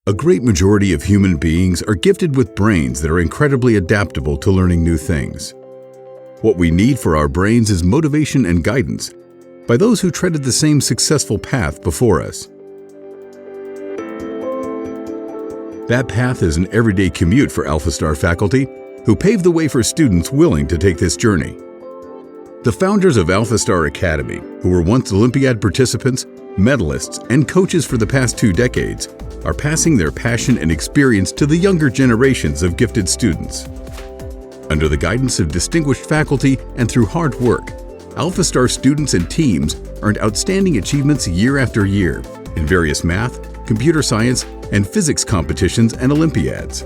A great majority of human beings are gifted with brains that are incredibly adaptable to learning new things. What we need for our brains is motivation and guidance by those who treaded the same successful path before us. That path is an everyday commute for AlphaStar faculty who paved the way for students willing to take this journey. The founders of AlphaStar Academy, who were once Olympiad participants, medalists, and coaches for the past 2 decades, are passing their passion and experience to the younger generations of gifted students. Under the guidance of distinguished faculty and through hard work, AlphaStar students and teams earned outstanding achievements year after year in various math, computer science, and physics competitions and Olympiads.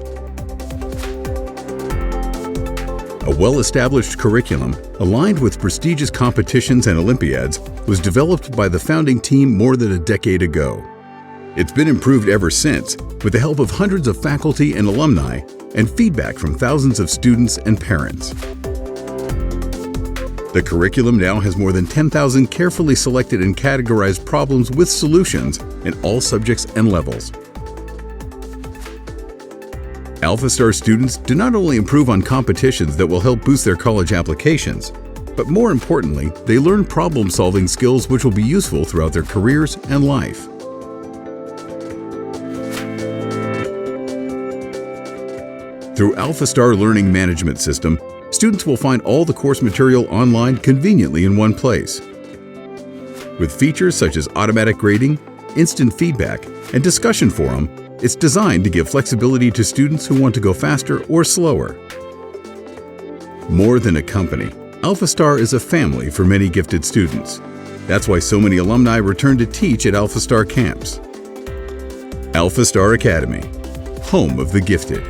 A well-established curriculum, aligned with prestigious competitions and Olympiads, was developed by the founding team more than a decade ago. It's been improved ever since, with the help of hundreds of faculty and alumni and feedback from thousands of students and parents. The curriculum now has more than 10,000 carefully selected and categorized problems with solutions in all subjects and levels. AlphaStar students do not only improve on competitions that will help boost their college applications, but more importantly, they learn problem-solving skills which will be useful throughout their careers and life. Through AlphaStar Learning Management System, students will find all the course material online conveniently in one place. With features such as automatic grading, instant feedback, and discussion forum, it's designed to give flexibility to students who want to go faster or slower. More than a company, AlphaStar is a family for many gifted students. That's why so many alumni return to teach at AlphaStar camps. AlphaStar Academy, home of the gifted.